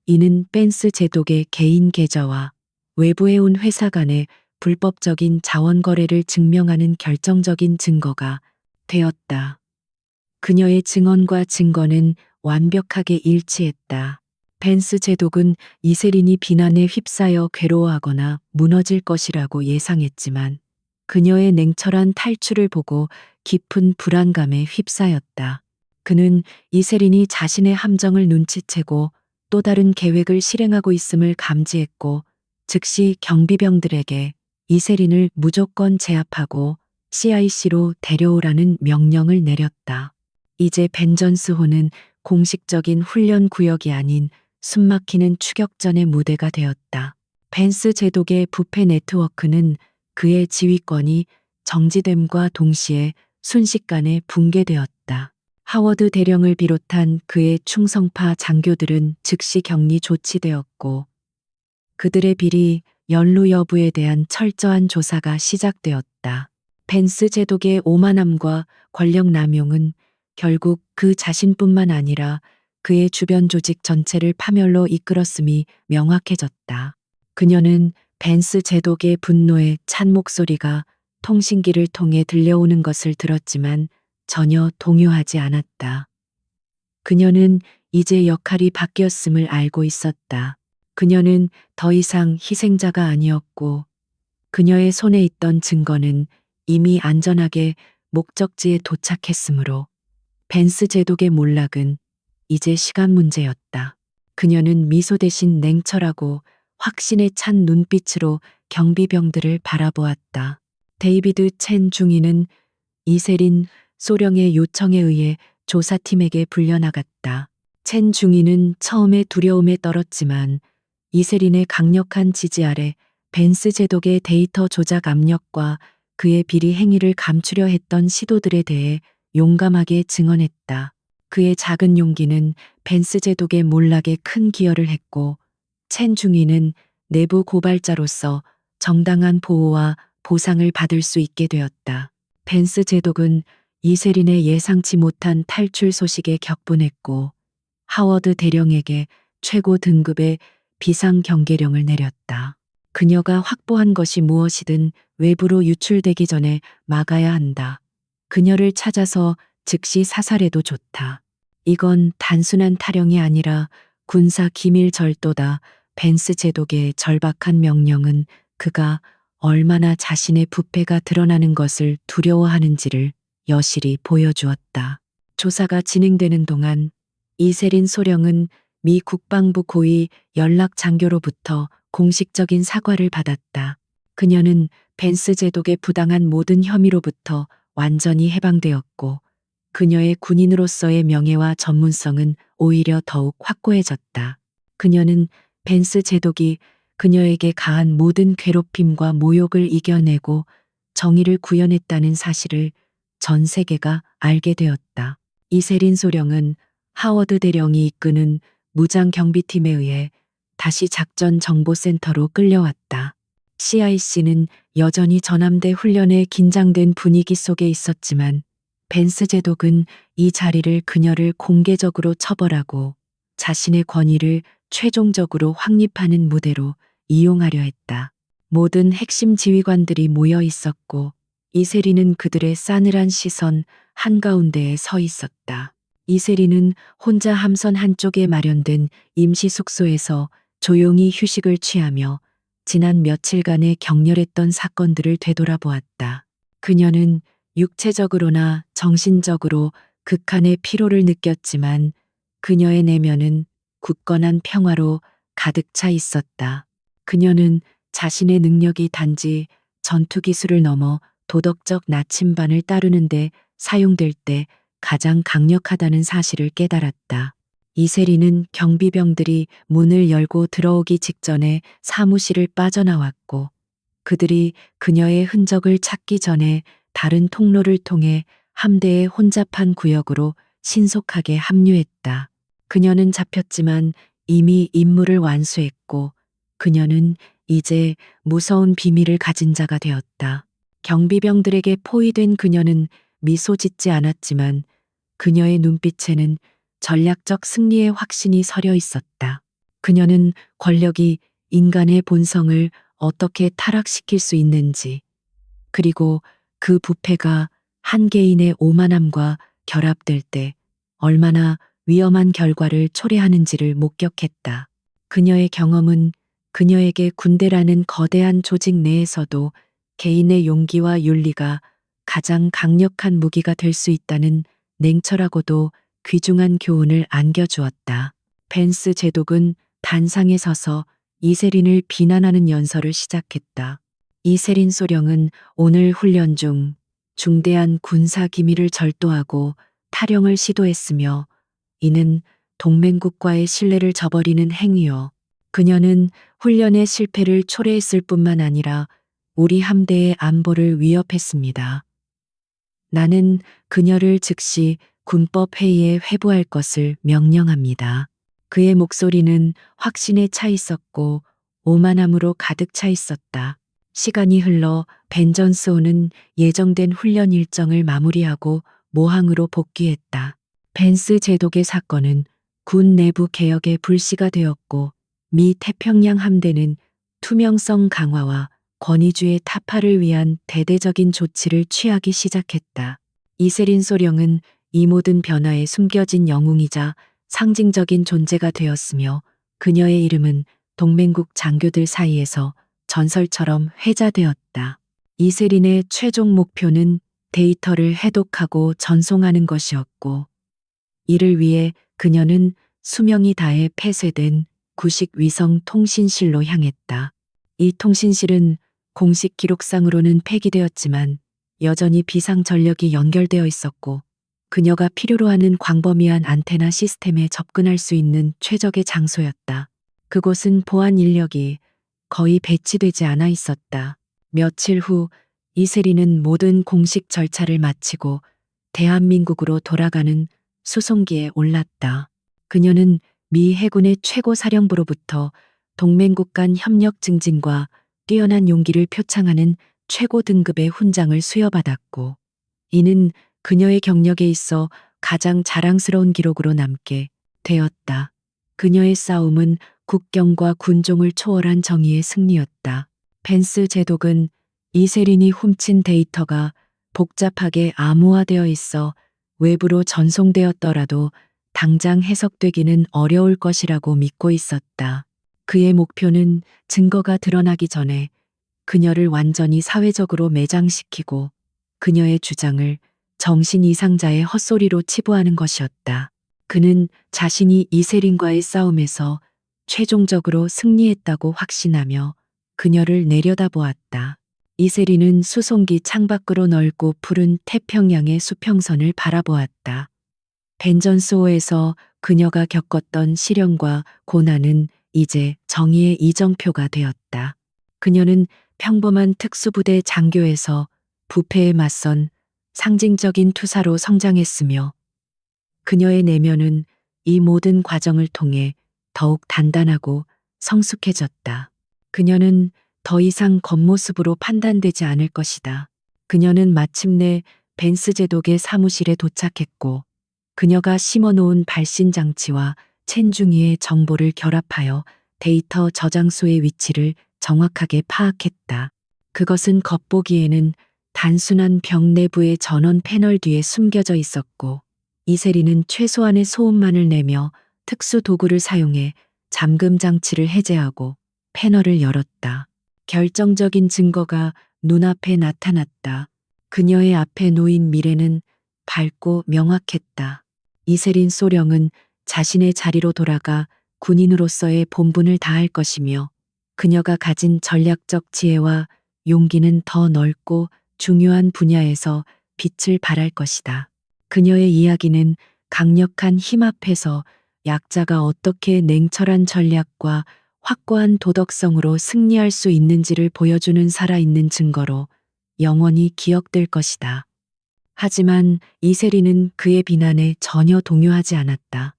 이는 벤스 제독의 개인 계좌와 외부에 온 회사 간의 불법적인 자원 거래를 증명하는 결정적인 증거가 되었다. 그녀의 증언과 증거는 완벽하게 일치했다. 벤스 제독은 이세린이 비난에 휩싸여 괴로워하거나 무너질 것이라고 예상했지만 그녀의 냉철한 탈출을 보고 깊은 불안감에 휩싸였다. 그는 이세린이 자신의 함정을 눈치채고 또 다른 계획을 실행하고 있음을 감지했고 즉시 경비병들에게 이세린을 무조건 제압하고 CIC로 데려오라는 명령을 내렸다. 이제 벤전스호는 공식적인 훈련 구역이 아닌 숨막히는 추격전의 무대가 되었다. 벤스 제독의 부패 네트워크는 그의 지휘권이 정지됨과 동시에 순식간에 붕괴되었다. 하워드 대령을 비롯한 그의 충성파 장교들은 즉시 격리 조치되었고 그들의 비리, 연루 여부에 대한 철저한 조사가 시작되었다. 벤스 제독의 오만함과 권력 남용은 결국 그 자신뿐만 아니라 그의 주변 조직 전체를 파멸로 이끌었음이 명확해졌다. 그녀는 벤스 제독의 분노에 찬 목소리가 통신기를 통해 들려오는 것을 들었지만 전혀 동요하지 않았다. 그녀는 이제 역할이 바뀌었음을 알고 있었다. 그녀는 더 이상 희생자가 아니었고 그녀의 손에 있던 증거는 이미 안전하게 목적지에 도착했으므로 벤스 제독의 몰락은 이제 시간 문제였다. 그녀는 미소 대신 냉철하고 확신에 찬 눈빛으로 경비병들을 바라보았다. 데이비드 첸 중위는 이세린 소령의 요청에 의해 조사팀에게 불려나갔다. 첸 중위는 처음에 두려움에 떨었지만 이세린의 강력한 지지 아래 벤스 제독의 데이터 조작 압력과 그의 비리 행위를 감추려 했던 시도들에 대해 용감하게 증언했다. 그의 작은 용기는 벤스 제독의 몰락에 큰 기여를 했고 첸 중위는 내부 고발자로서 정당한 보호와 보상을 받을 수 있게 되었다. 벤스 제독은 이세린의 예상치 못한 탈출 소식에 격분했고 하워드 대령에게 최고 등급의 비상 경계령을 내렸다. 그녀가 확보한 것이 무엇이든 외부로 유출되기 전에 막아야 한다. 그녀를 찾아서 즉시 사살해도 좋다. 이건 단순한 타령이 아니라 군사 기밀 절도다. 벤스 제독의 절박한 명령은 그가 얼마나 자신의 부패가 드러나는 것을 두려워하는지를 여실히 보여주었다. 조사가 진행되는 동안 이세린 소령은 미 국방부 고위 연락 장교로부터 공식적인 사과를 받았다. 그녀는 벤스 제독의 부당한 모든 혐의로부터 완전히 해방되었고 그녀의 군인으로서의 명예와 전문성은 오히려 더욱 확고해졌다. 그녀는 벤스 제독이 그녀에게 가한 모든 괴롭힘과 모욕을 이겨내고 정의를 구현했다는 사실을 전 세계가 알게 되었다. 이세린 소령은 하워드 대령이 이끄는 무장 경비팀에 의해 다시 작전 정보센터로 끌려왔다. CIC는 여전히 전함대 훈련에 긴장된 분위기 속에 있었지만 벤스 제독은 이 자리를 그녀를 공개적으로 처벌하고 자신의 권위를 최종적으로 확립하는 무대로 이용하려 했다. 모든 핵심 지휘관들이 모여 있었고 이세린은 그들의 싸늘한 시선 한가운데에 서 있었다. 이세린은 혼자 함선 한쪽에 마련된 임시 숙소에서 조용히 휴식을 취하며 지난 며칠간의 격렬했던 사건들을 되돌아보았다. 그녀는 육체적으로나 정신적으로 극한의 피로를 느꼈지만 그녀의 내면은 굳건한 평화로 가득 차 있었다. 그녀는 자신의 능력이 단지 전투 기술을 넘어 도덕적 나침반을 따르는데 사용될 때 가장 강력하다는 사실을 깨달았다. 이세린은 경비병들이 문을 열고 들어오기 직전에 사무실을 빠져나왔고 그들이 그녀의 흔적을 찾기 전에 다른 통로를 통해 함대의 혼잡한 구역으로 신속하게 합류했다. 그녀는 잡혔지만 이미 임무를 완수했고 그녀는 이제 무서운 비밀을 가진 자가 되었다. 경비병들에게 포위된 그녀는 미소 짓지 않았지만 그녀의 눈빛에는 전략적 승리의 확신이 서려 있었다. 그녀는 권력이 인간의 본성을 어떻게 타락시킬 수 있는지, 그리고 그 부패가 한 개인의 오만함과 결합될 때 얼마나 위험한 결과를 초래하는지를 목격했다. 그녀의 경험은 그녀에게 군대라는 거대한 조직 내에서도 개인의 용기와 윤리가 가장 강력한 무기가 될 수 있다는 냉철하고도 귀중한 교훈을 안겨주었다. 벤스 제독은 단상에 서서 이세린을 비난하는 연설을 시작했다. 이세린 소령은 오늘 훈련 중 중대한 군사 기밀을 절도하고 탈영을 시도했으며 이는 동맹국과의 신뢰를 저버리는 행위요. 그녀는 훈련의 실패를 초래했을 뿐만 아니라 우리 함대의 안보를 위협했습니다. 나는 그녀를 즉시 군법회의에 회부할 것을 명령합니다. 그의 목소리는 확신에 차 있었고 오만함으로 가득 차 있었다. 시간이 흘러 벤전스호는 예정된 훈련 일정을 마무리하고 모항으로 복귀했다. 벤스 제독의 사건은 군 내부 개혁의 불씨가 되었고 미 태평양 함대는 투명성 강화와 권위주의 타파를 위한 대대적인 조치를 취하기 시작했다. 이세린 소령은 이 모든 변화에 숨겨진 영웅이자 상징적인 존재가 되었으며 그녀의 이름은 동맹국 장교들 사이에서 전설처럼 회자되었다. 이세린의 최종 목표는 데이터를 해독하고 전송하는 것이었고 이를 위해 그녀는 수명이 다해 폐쇄된 구식 위성 통신실로 향했다. 이 통신실은 공식 기록상으로는 폐기되었지만 여전히 비상 전력이 연결되어 있었고 그녀가 필요로 하는 광범위한 안테나 시스템에 접근할 수 있는 최적의 장소였다. 그곳은 보안 인력이 거의 배치되지 않아 있었다. 며칠 후 이세리는 모든 공식 절차를 마치고 대한민국으로 돌아가는 수송기에 올랐다. 그녀는 미 해군의 최고 사령부로부터 동맹국 간 협력 증진과 뛰어난 용기를 표창하는 최고 등급의 훈장을 수여받았고 이는 그녀의 경력에 있어 가장 자랑스러운 기록으로 남게 되었다. 그녀의 싸움은 국경과 군종을 초월한 정의의 승리였다. 벤스 제독은 이세린이 훔친 데이터가 복잡하게 암호화되어 있어 외부로 전송되었더라도 당장 해석되기는 어려울 것이라고 믿고 있었다. 그의 목표는 증거가 드러나기 전에 그녀를 완전히 사회적으로 매장시키고 그녀의 주장을 정신 이상자의 헛소리로 치부하는 것이었다. 그는 자신이 이세린과의 싸움에서 최종적으로 승리했다고 확신하며 그녀를 내려다보았다. 이세린은 수송기 창밖으로 넓고 푸른 태평양의 수평선을 바라보았다. 벤전스호에서 그녀가 겪었던 시련과 고난은 이제 정의의 이정표가 되었다. 그녀는 평범한 특수부대 장교에서 부패에 맞선 상징적인 투사로 성장했으며 그녀의 내면은 이 모든 과정을 통해 더욱 단단하고 성숙해졌다. 그녀는 더 이상 겉모습으로 판단되지 않을 것이다. 그녀는 마침내 벤스 제독의 사무실에 도착했고 그녀가 심어놓은 발신 장치와 첸중이의 정보를 결합하여 데이터 저장소의 위치를 정확하게 파악했다. 그것은 겉보기에는 단순한 벽 내부의 전원 패널 뒤에 숨겨져 있었고 이세리는 최소한의 소음만을 내며 특수 도구를 사용해 잠금 장치를 해제하고 패널을 열었다. 결정적인 증거가 눈앞에 나타났다. 그녀의 앞에 놓인 미래는 밝고 명확했다. 이세린 소령은 자신의 자리로 돌아가 군인으로서의 본분을 다할 것이며 그녀가 가진 전략적 지혜와 용기는 더 넓고 중요한 분야에서 빛을 발할 것이다. 그녀의 이야기는 강력한 힘 앞에서 약자가 어떻게 냉철한 전략과 확고한 도덕성으로 승리할 수 있는지를 보여주는 살아있는 증거로 영원히 기억될 것이다. 하지만 이세리는 그의 비난에 전혀 동요하지 않았다.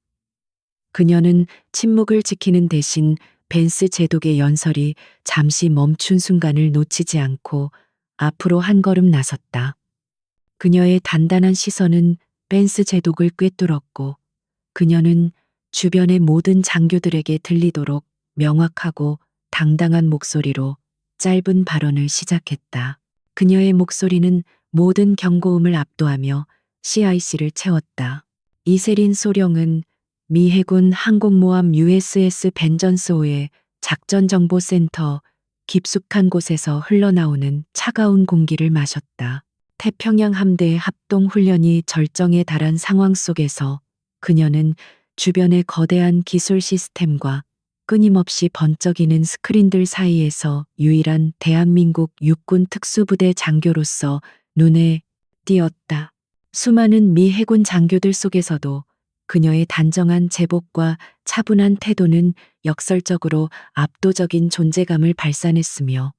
그녀는 침묵을 지키는 대신 벤스 제독의 연설이 잠시 멈춘 순간을 놓치지 않고 앞으로 한 걸음 나섰다. 그녀의 단단한 시선은 벤스 제독을 꿰뚫었고 그녀는 주변의 모든 장교들에게 들리도록 명확하고 당당한 목소리로 짧은 발언을 시작했다. 그녀의 목소리는 모든 경고음을 압도하며 CIC를 채웠다. 이세린 소령은 미 해군 항공모함 USS 벤전스호의 작전정보센터 깊숙한 곳에서 흘러나오는 차가운 공기를 마셨다. 태평양 함대의 합동훈련이 절정에 달한 상황 속에서 그녀는 주변의 거대한 기술 시스템과 끊임없이 번쩍이는 스크린들 사이에서 유일한 대한민국 육군 특수부대 장교로서 눈에 띄었다. 수많은 미 해군 장교들 속에서도 그녀의 단정한 제복과 차분한 태도는 역설적으로 압도적인 존재감을 발산했으며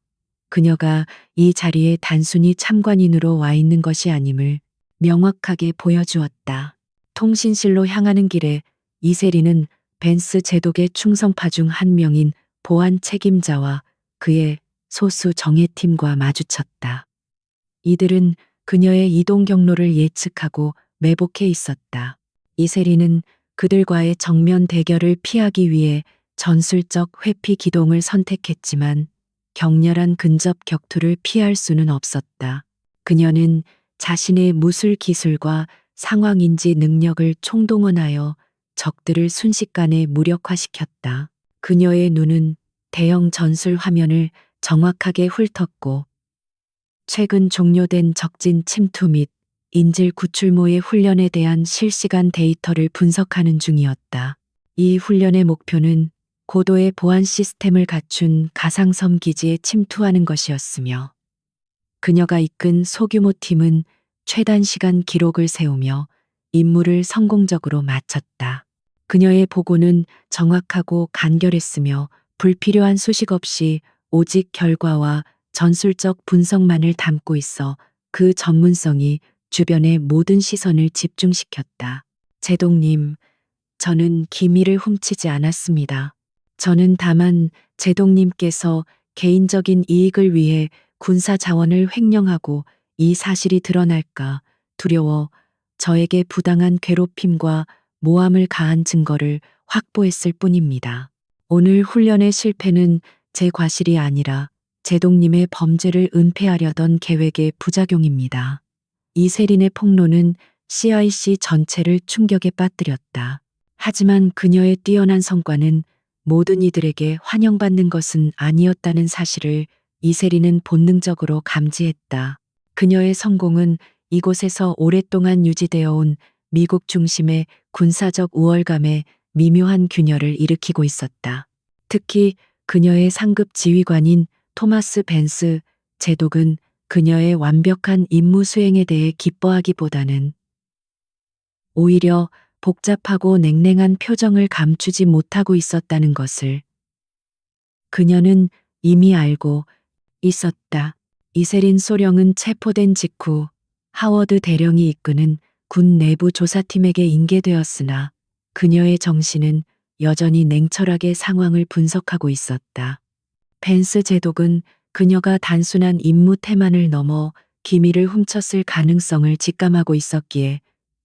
그녀가 이 자리에 단순히 참관인으로 와 있는 것이 아님을 명확하게 보여주었다. 통신실로 향하는 길에 이세리는 벤스 제독의 충성파 중 한 명인 보안 책임자와 그의 소수 정예팀과 마주쳤다. 이들은 그녀의 이동 경로를 예측하고 매복해 있었다. 이세리는 그들과의 정면 대결을 피하기 위해 전술적 회피 기동을 선택했지만 격렬한 근접 격투를 피할 수는 없었다. 그녀는 자신의 무술 기술과 상황 인지 능력을 총동원하여 적들을 순식간에 무력화시켰다. 그녀의 눈은 대형 전술 화면을 정확하게 훑었고 최근 종료된 적진 침투 및 인질 구출모의 훈련에 대한 실시간 데이터를 분석하는 중이었다. 이 훈련의 목표는 고도의 보안 시스템을 갖춘 가상섬 기지에 침투하는 것이었으며 그녀가 이끈 소규모 팀은 최단 시간 기록을 세우며 임무를 성공적으로 마쳤다. 그녀의 보고는 정확하고 간결했으며 불필요한 수식 없이 오직 결과와 전술적 분석만을 담고 있어 그 전문성이 주변의 모든 시선을 집중시켰다. 제독님, 저는 기밀을 훔치지 않았습니다. 저는 다만 제독님께서 개인적인 이익을 위해 군사 자원을 횡령하고 이 사실이 드러날까 두려워 저에게 부당한 괴롭힘과 모함을 가한 증거를 확보했을 뿐입니다. 오늘 훈련의 실패는 제 과실이 아니라 제독님의 범죄를 은폐하려던 계획의 부작용입니다. 이세린의 폭로는 CIC 전체를 충격에 빠뜨렸다. 하지만 그녀의 뛰어난 성과는 모든 이들에게 환영받는 것은 아니었다는 사실을 이세린은 본능적으로 감지했다. 그녀의 성공은 이곳에서 오랫동안 유지되어 온 미국 중심의 군사적 우월감에 미묘한 균열을 일으키고 있었다. 특히 그녀의 상급 지휘관인 토마스 벤스 제독은 그녀의 완벽한 임무 수행에 대해 기뻐하기보다는 오히려 복잡하고 냉랭한 표정을 감추지 못하고 있었다는 것을 그녀는 이미 알고 있었다. 이세린 소령은 체포된 직후 하워드 대령이 이끄는 군 내부 조사팀에게 인계되었으나 그녀의 정신은 여전히 냉철하게 상황을 분석하고 있었다. 벤스 제독은 그녀가 단순한 임무 태만을 넘어 기밀을 훔쳤을 가능성을 직감하고 있었기에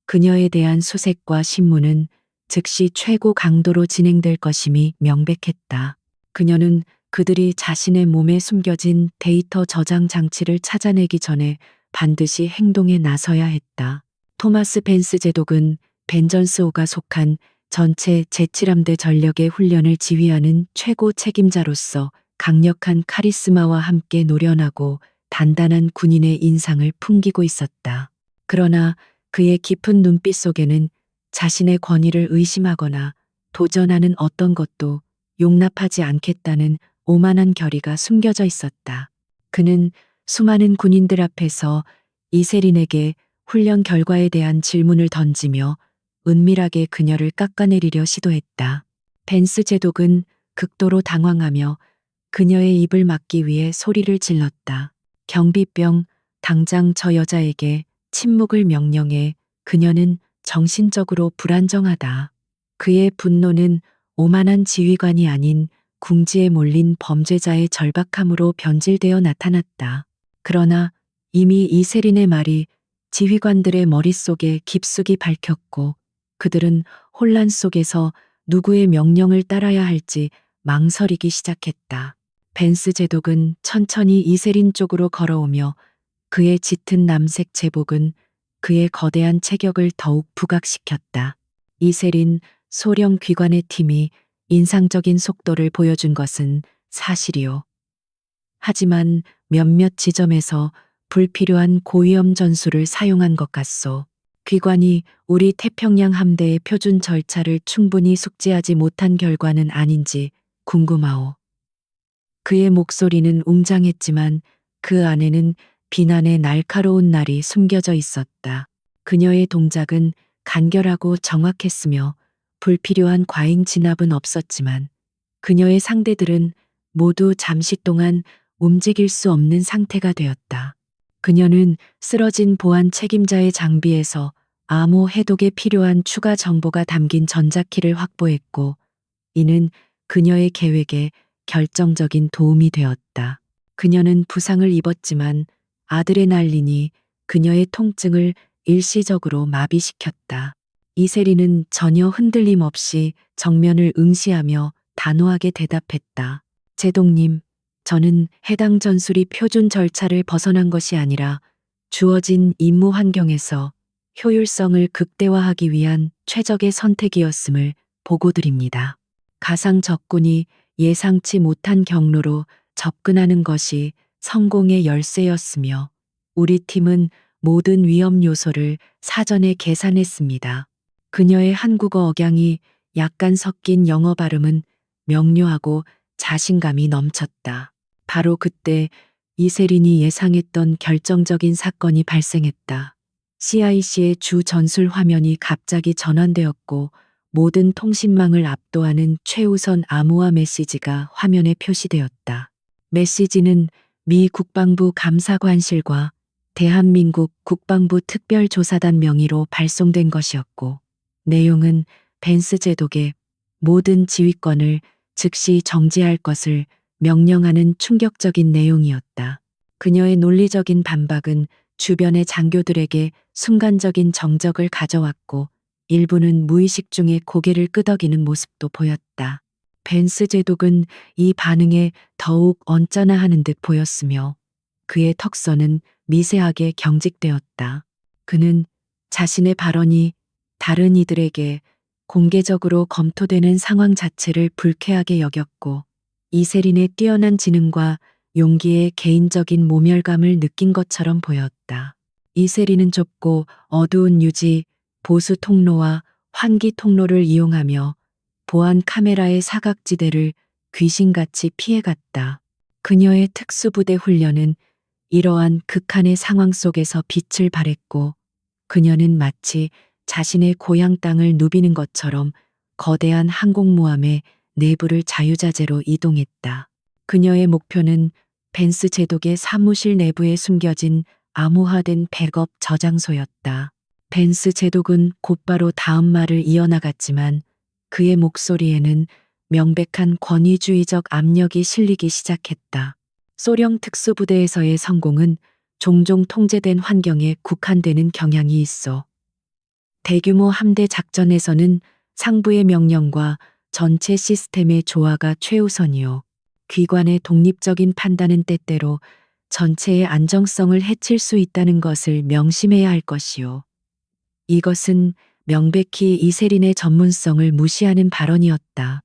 그녀에 대한 수색과 심문은 즉시 최고 강도로 진행될 것임이 명백했다. 그녀는 그들이 자신의 몸에 숨겨진 데이터 저장 장치를 찾아내기 전에 반드시 행동에 나서야 했다. 토마스 벤스 제독은 벤전스호가 속한 전체 제7함대 전력의 훈련을 지휘하는 최고 책임자로서 강력한 카리스마와 함께 노련하고 단단한 군인의 인상을 풍기고 있었다. 그러나 그의 깊은 눈빛 속에는 자신의 권위를 의심하거나 도전하는 어떤 것도 용납하지 않겠다는 오만한 결의가 숨겨져 있었다. 그는 수많은 군인들 앞에서 이세린에게 훈련 결과에 대한 질문을 던지며 은밀하게 그녀를 깎아내리려 시도했다. 벤스 제독은 극도로 당황하며 그녀의 입을 막기 위해 소리를 질렀다. 경비병, 당장 저 여자에게 침묵을 명령해. 그녀는 정신적으로 불안정하다. 그의 분노는 오만한 지휘관이 아닌 궁지에 몰린 범죄자의 절박함으로 변질되어 나타났다. 그러나 이미 이세린의 말이 지휘관들의 머릿속에 깊숙이 박혔고 그들은 혼란 속에서 누구의 명령을 따라야 할지 망설이기 시작했다. 벤스 제독은 천천히 이세린 쪽으로 걸어오며 그의 짙은 남색 제복은 그의 거대한 체격을 더욱 부각시켰다. 이세린, 소령 귀관의 팀이 인상적인 속도를 보여준 것은 사실이요. 하지만 몇몇 지점에서 불필요한 고위험 전술을 사용한 것 같소. 귀관이 우리 태평양 함대의 표준 절차를 충분히 숙지하지 못한 결과는 아닌지 궁금하오. 그의 목소리는 웅장했지만 그 안에는 비난의 날카로운 날이 숨겨져 있었다. 그녀의 동작은 간결하고 정확했으며 불필요한 과잉 진압은 없었지만 그녀의 상대들은 모두 잠시 동안 움직일 수 없는 상태가 되었다. 그녀는 쓰러진 보안 책임자의 장비에서 암호 해독에 필요한 추가 정보가 담긴 전자키를 확보했고, 이는 그녀의 계획에 결정적인 도움이 되었다. 그녀는 부상을 입었지만 아드레날린이 그녀의 통증을 일시적으로 마비시켰다. 이세리는 전혀 흔들림 없이 정면을 응시하며 단호하게 대답했다. 제동님, 저는 해당 전술이 표준 절차를 벗어난 것이 아니라 주어진 임무 환경에서 효율성을 극대화하기 위한 최적의 선택이었음을 보고드립니다. 가상 적군이 예상치 못한 경로로 접근하는 것이 성공의 열쇠였으며 우리 팀은 모든 위험 요소를 사전에 계산했습니다. 그녀의 한국어 억양이 약간 섞인 영어 발음은 명료하고 자신감이 넘쳤다. 바로 그때 이세린이 예상했던 결정적인 사건이 발생했다. CIC의 주 전술 화면이 갑자기 전환되었고 모든 통신망을 압도하는 최우선 암호화 메시지가 화면에 표시되었다. 메시지는 미 국방부 감사관실과 대한민국 국방부 특별조사단 명의로 발송된 것이었고, 내용은 벤스 제독의 모든 지휘권을 즉시 정지할 것을 명령하는 충격적인 내용이었다. 그녀의 논리적인 반박은 주변의 장교들에게 순간적인 정적을 가져왔고, 일부는 무의식 중에 고개를 끄덕이는 모습도 보였다. 벤스 제독은 이 반응에 더욱 언짢아하는 듯 보였으며 그의 턱선은 미세하게 경직되었다. 그는 자신의 발언이 다른 이들에게 공개적으로 검토되는 상황 자체를 불쾌하게 여겼고 이세린의 뛰어난 지능과 용기에 개인적인 모멸감을 느낀 것처럼 보였다. 이세린은 좁고 어두운 유지, 보수 통로와 환기 통로를 이용하며 보안 카메라의 사각지대를 귀신같이 피해갔다. 그녀의 특수부대 훈련은 이러한 극한의 상황 속에서 빛을 발했고 그녀는 마치 자신의 고향 땅을 누비는 것처럼 거대한 항공모함의 내부를 자유자재로 이동했다. 그녀의 목표는 벤스 제독의 사무실 내부에 숨겨진 암호화된 백업 저장소였다. 벤스 제독은 곧바로 다음 말을 이어나갔지만 그의 목소리에는 명백한 권위주의적 압력이 실리기 시작했다. 소령 특수부대에서의 성공은 종종 통제된 환경에 국한되는 경향이 있어. 대규모 함대 작전에서는 상부의 명령과 전체 시스템의 조화가 최우선이요. 기관의 독립적인 판단은 때때로 전체의 안정성을 해칠 수 있다는 것을 명심해야 할 것이요. 이것은 명백히 이세린의 전문성을 무시하는 발언이었다.